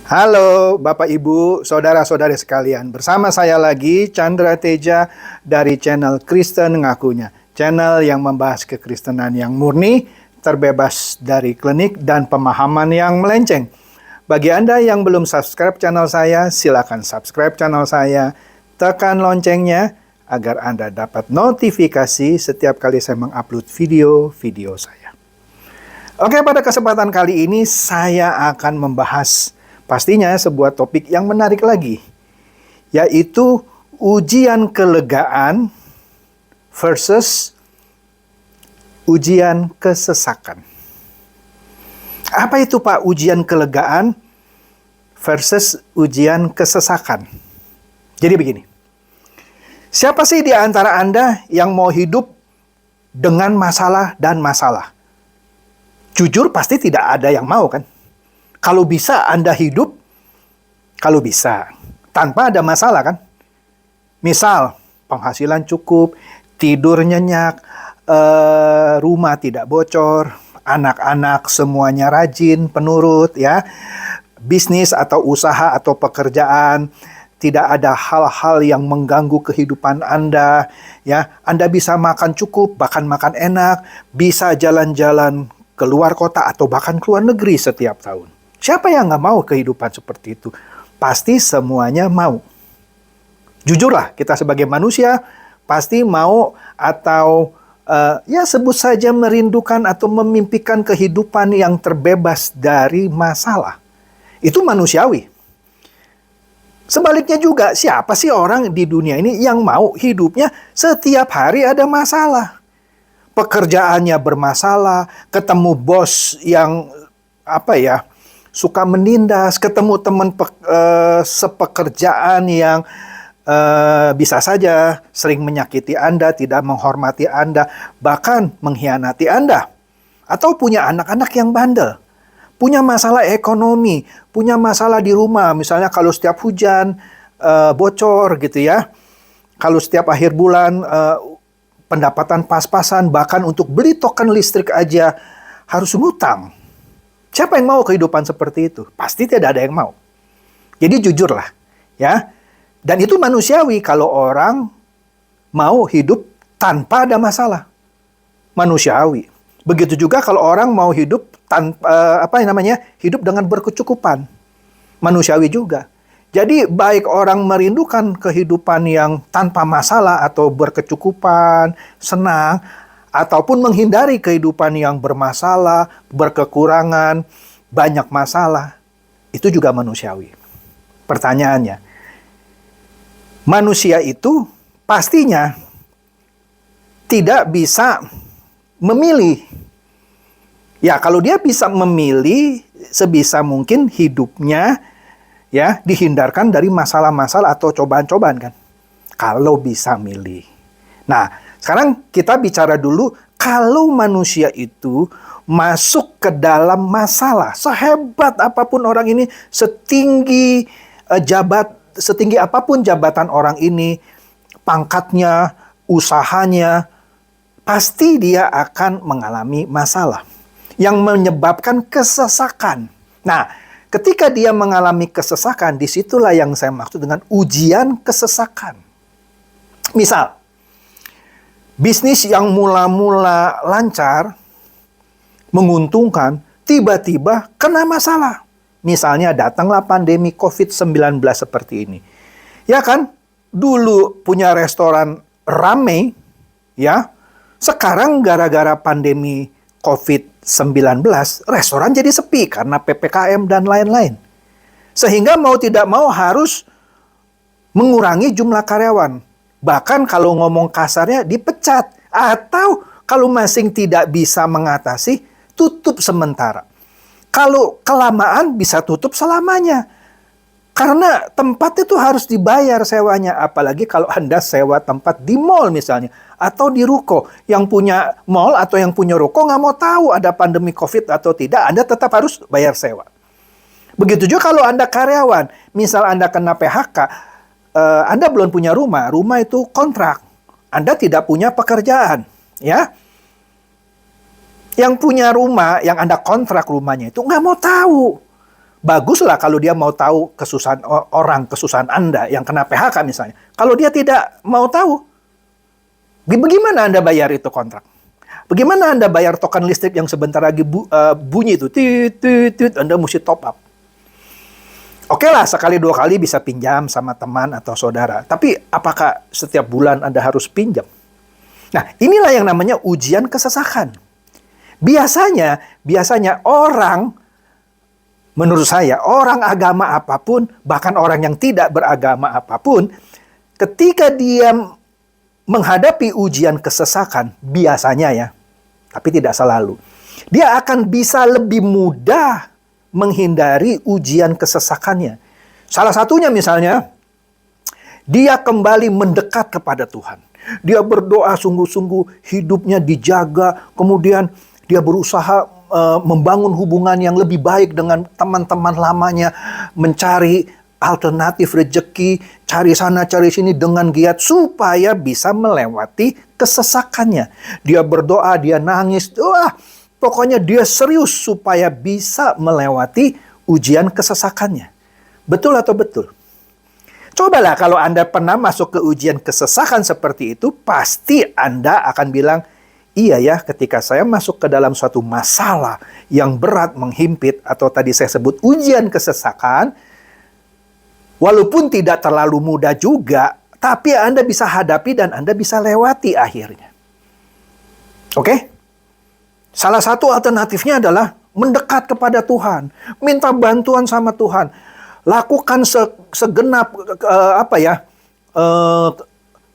Halo Bapak Ibu, Saudara-saudari sekalian. Bersama saya lagi Chandra Teja dari channel Kristen Ngakunya. Channel yang membahas kekristenan yang murni, terbebas dari klinik dan pemahaman yang melenceng. Bagi Anda yang belum subscribe channel saya, silakan subscribe channel saya. Tekan loncengnya agar Anda dapat notifikasi setiap kali saya mengupload video-video saya. Oke, pada kesempatan kali ini saya akan membahas pastinya sebuah topik yang menarik lagi, yaitu ujian kelegaan versus ujian kesesakan. Apa itu Pak ujian kelegaan versus ujian kesesakan? Jadi begini, siapa sih di antara Anda yang mau hidup dengan masalah dan masalah? Jujur pasti tidak ada yang mau kan? Kalau bisa Anda hidup, kalau bisa, tanpa ada masalah kan? Misal, penghasilan cukup, tidur nyenyak, rumah tidak bocor, anak-anak semuanya rajin, penurut, ya. Bisnis atau usaha atau pekerjaan, tidak ada hal-hal yang mengganggu kehidupan Anda, ya. Anda bisa makan cukup, bahkan makan enak, bisa jalan-jalan ke luar kota atau bahkan ke luar negeri setiap tahun. Siapa yang nggak mau kehidupan seperti itu? Pasti semuanya mau. Jujurlah, kita sebagai manusia pasti mau atau ya sebut saja merindukan atau memimpikan kehidupan yang terbebas dari masalah. Itu manusiawi. Sebaliknya juga, siapa sih orang di dunia ini yang mau hidupnya setiap hari ada masalah? Pekerjaannya bermasalah, ketemu bos yang suka menindas, ketemu teman sepekerjaan yang bisa saja sering menyakiti Anda, tidak menghormati Anda, bahkan mengkhianati Anda. Atau punya anak-anak yang bandel, punya masalah ekonomi, punya masalah di rumah, misalnya kalau setiap hujan bocor gitu ya, kalau setiap akhir bulan pendapatan pas-pasan, bahkan untuk beli token listrik aja harus ngutang. Siapa yang mau kehidupan seperti itu? Pasti tidak ada yang mau. Jadi jujurlah, ya. Dan itu manusiawi kalau orang mau hidup tanpa ada masalah. Manusiawi. Begitu juga kalau orang mau hidup tanpa hidup dengan berkecukupan. Manusiawi juga. Jadi baik orang merindukan kehidupan yang tanpa masalah atau berkecukupan, senang, ataupun menghindari kehidupan yang bermasalah, berkekurangan, banyak masalah, itu juga manusiawi. Pertanyaannya, manusia itu pastinya tidak bisa memilih. Ya, kalau dia bisa memilih, sebisa mungkin hidupnya ya dihindarkan dari masalah-masalah atau cobaan-cobaan kan. Kalau bisa milih. Nah, sekarang kita bicara dulu kalau manusia itu masuk ke dalam masalah, sehebat apapun orang ini, setinggi apapun jabatan orang ini, pangkatnya, usahanya, pasti dia akan mengalami masalah yang menyebabkan kesesakan. Nah, ketika dia mengalami kesesakan, disitulah yang saya maksud dengan ujian kesesakan. Misal, bisnis yang mula-mula lancar, menguntungkan, tiba-tiba kena masalah. Misalnya datanglah pandemi COVID-19 seperti ini. Ya kan? Dulu punya restoran rame, ya. Sekarang gara-gara pandemi COVID-19, restoran jadi sepi karena PPKM dan lain-lain. Sehingga mau tidak mau harus mengurangi jumlah karyawan. Bahkan kalau ngomong kasarnya dipecat. Atau kalau masing tidak bisa mengatasi, tutup sementara. Kalau kelamaan bisa tutup selamanya. Karena tempat itu harus dibayar sewanya. Apalagi kalau Anda sewa tempat di mall misalnya. Atau di ruko. Yang punya mall atau yang punya ruko nggak mau tahu ada pandemi COVID atau tidak. Anda tetap harus bayar sewa. Begitu juga kalau Anda karyawan. Misal Anda kena PHK. Anda belum punya rumah itu kontrak. Anda tidak punya pekerjaan, ya. Yang punya rumah, yang Anda kontrak rumahnya itu nggak mau tahu. baguslah kalau dia mau tahu kesusahan orang, kesusahan Anda yang kena PHK misalnya. Kalau dia tidak mau tahu, bagaimana Anda bayar itu kontrak? Bagaimana Anda bayar token listrik yang sebentar lagi bunyi itu? Anda mesti top up. Oke lah, sekali dua kali bisa pinjam sama teman atau saudara. Tapi apakah setiap bulan Anda harus pinjam? Nah, inilah yang namanya ujian kesesakan. Biasanya orang, menurut saya, orang agama apapun, bahkan orang yang tidak beragama apapun, ketika dia menghadapi ujian kesesakan, biasanya ya, tapi tidak selalu, dia akan bisa lebih mudah menghindari ujian kesesakannya. Salah satunya misalnya, dia kembali mendekat kepada Tuhan. Dia berdoa sungguh-sungguh, hidupnya dijaga, kemudian dia berusaha membangun hubungan yang lebih baik dengan teman-teman lamanya, mencari alternatif rezeki, cari sana cari sini dengan giat supaya bisa melewati kesesakannya. Dia berdoa, dia nangis, pokoknya dia serius supaya bisa melewati ujian kesesakannya. Betul atau betul? Cobalah kalau Anda pernah masuk ke ujian kesesakan seperti itu, pasti Anda akan bilang, iya ya, ketika saya masuk ke dalam suatu masalah yang berat menghimpit, atau tadi saya sebut ujian kesesakan, walaupun tidak terlalu mudah juga, tapi Anda bisa hadapi dan Anda bisa lewati akhirnya. Oke? Salah satu alternatifnya adalah mendekat kepada Tuhan, minta bantuan sama Tuhan, lakukan segenap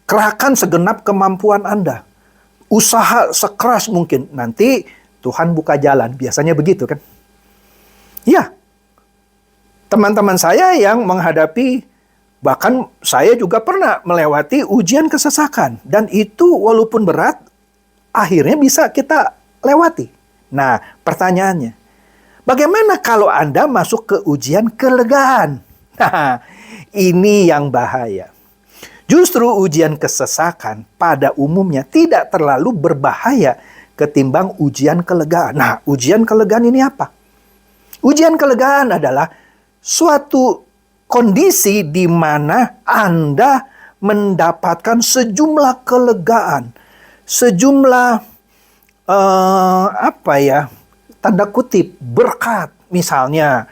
kerahkan segenap kemampuan Anda, usaha sekeras mungkin, nanti Tuhan buka jalan. Biasanya begitu kan? Ya, teman-teman saya yang menghadapi, bahkan saya juga pernah melewati ujian kesesakan, dan itu walaupun berat, akhirnya bisa kita lewati. Nah, pertanyaannya, bagaimana kalau Anda masuk ke ujian kelegaan? Nah, ini yang bahaya. Justru ujian kesesakan pada umumnya tidak terlalu berbahaya ketimbang ujian kelegaan. Nah, ujian kelegaan ini apa? Ujian kelegaan adalah suatu kondisi di mana Anda mendapatkan sejumlah kelegaan, sejumlah tanda kutip berkat. Misalnya,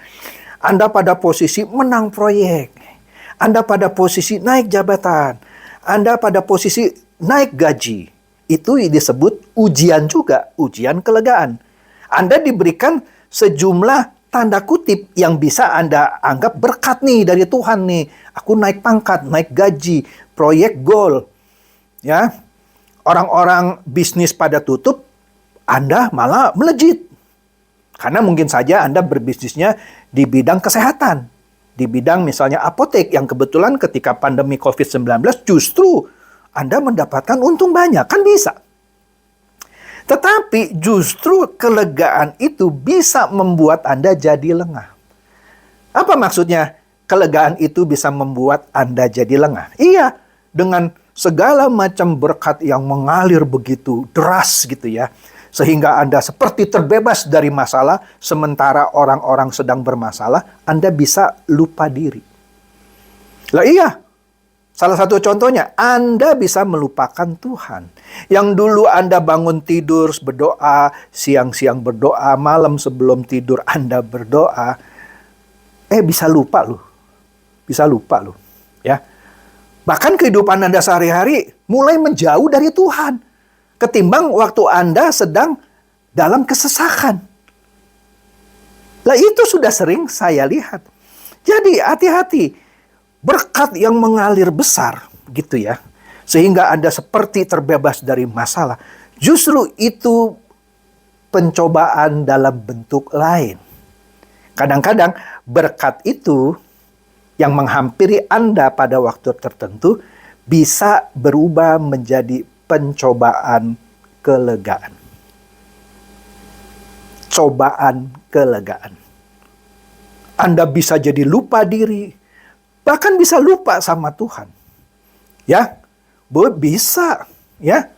Anda pada posisi menang proyek, Anda pada posisi naik jabatan, Anda pada posisi naik gaji. Itu disebut ujian juga, ujian kelegaan. Anda diberikan sejumlah tanda kutip yang bisa Anda anggap berkat nih dari Tuhan nih. Aku naik pangkat, naik gaji, proyek goal. Ya, orang-orang bisnis pada tutup, Anda malah melejit. Karena mungkin saja Anda berbisnisnya di bidang kesehatan. Di bidang misalnya apotek yang kebetulan ketika pandemi COVID-19 justru Anda mendapatkan untung banyak. Kan bisa. Tetapi justru kelegaan itu bisa membuat Anda jadi lengah. Apa maksudnya kelegaan itu bisa membuat Anda jadi lengah? Iya, dengan segala macam berkat yang mengalir begitu deras gitu ya. Sehingga Anda seperti terbebas dari masalah, sementara orang-orang sedang bermasalah, Anda bisa lupa diri. Lah iya, salah satu contohnya, Anda bisa melupakan Tuhan. Yang dulu Anda bangun tidur berdoa, siang-siang berdoa, malam sebelum tidur Anda berdoa, bisa lupa loh. Bisa lupa loh. Ya. Bahkan kehidupan Anda sehari-hari mulai menjauh dari Tuhan. Ketimbang waktu Anda sedang dalam kesesakan. Lah itu sudah sering saya lihat. Jadi hati-hati. Berkat yang mengalir besar gitu ya. Sehingga Anda seperti terbebas dari masalah. Justru itu pencobaan dalam bentuk lain. Kadang-kadang berkat itu yang menghampiri Anda pada waktu tertentu bisa berubah menjadi pencobaan kelegaan. Cobaan kelegaan. Anda bisa jadi lupa diri, bahkan bisa lupa sama Tuhan. Ya, bisa. Ya,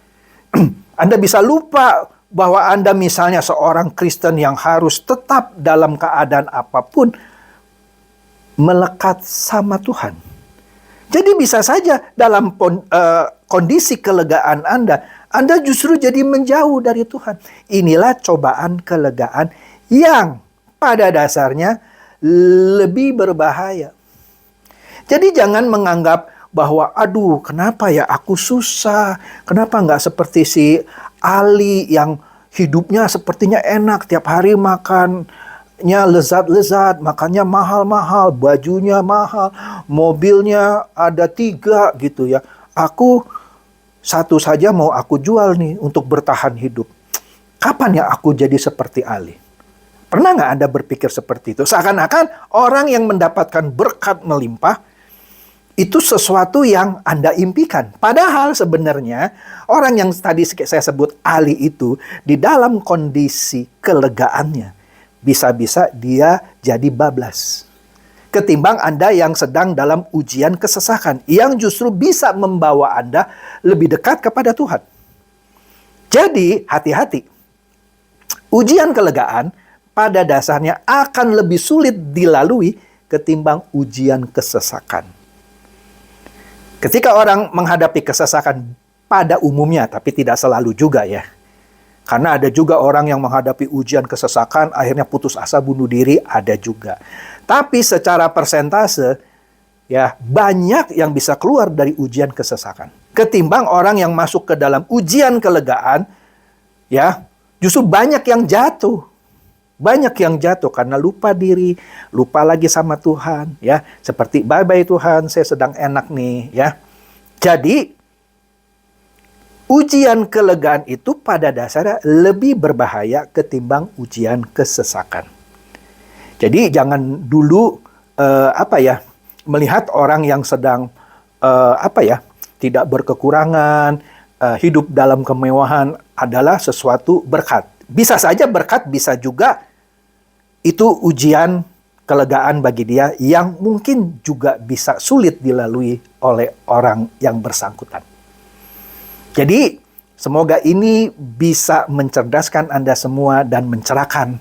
Anda bisa lupa bahwa Anda misalnya seorang Kristen yang harus tetap dalam keadaan apapun, melekat sama Tuhan. Jadi bisa saja dalam kondisi kelegaan Anda justru jadi menjauh dari Tuhan. Inilah cobaan kelegaan yang pada dasarnya lebih berbahaya. Jadi jangan menganggap bahwa, aduh kenapa ya aku susah, kenapa nggak seperti si Ali yang hidupnya sepertinya enak, tiap hari makannya lezat-lezat, makannya mahal-mahal, bajunya mahal, mobilnya ada 3 gitu ya. Aku satu saja mau aku jual nih untuk bertahan hidup. Kapan ya aku jadi seperti Ali? Pernah nggak Anda berpikir seperti itu? Seakan-akan orang yang mendapatkan berkat melimpah, itu sesuatu yang Anda impikan. Padahal sebenarnya orang yang tadi saya sebut Ali itu, di dalam kondisi kelegaannya, bisa-bisa dia jadi bablas. Ketimbang Anda yang sedang dalam ujian kesesakan, yang justru bisa membawa Anda lebih dekat kepada Tuhan. Jadi, hati-hati. Ujian kelegaan pada dasarnya akan lebih sulit dilalui ketimbang ujian kesesakan. Ketika orang menghadapi kesesakan pada umumnya, tapi tidak selalu juga ya. Karena ada juga orang yang menghadapi ujian kesesakan, akhirnya putus asa bunuh diri, ada juga. Tapi secara persentase, ya banyak yang bisa keluar dari ujian kesesakan. Ketimbang orang yang masuk ke dalam ujian kelegaan, ya justru banyak yang jatuh. Banyak yang jatuh karena lupa diri, lupa lagi sama Tuhan, ya. Seperti bye-bye Tuhan, saya sedang enak nih, ya. Jadi ujian kelegaan itu pada dasarnya lebih berbahaya ketimbang ujian kesesakan. Jadi jangan dulu melihat orang yang sedang tidak berkekurangan, hidup dalam kemewahan adalah sesuatu berkat. Bisa saja berkat, bisa juga itu ujian kelegaan bagi dia yang mungkin juga bisa sulit dilalui oleh orang yang bersangkutan. Jadi, semoga ini bisa mencerdaskan Anda semua dan mencerahkan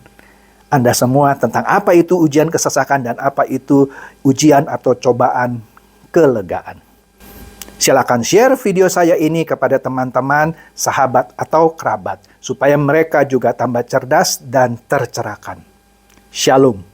Anda semua tentang apa itu ujian kesesakan dan apa itu ujian atau cobaan kelegaan. Silakan share video saya ini kepada teman-teman, sahabat, atau kerabat, supaya mereka juga tambah cerdas dan tercerahkan. Shalom.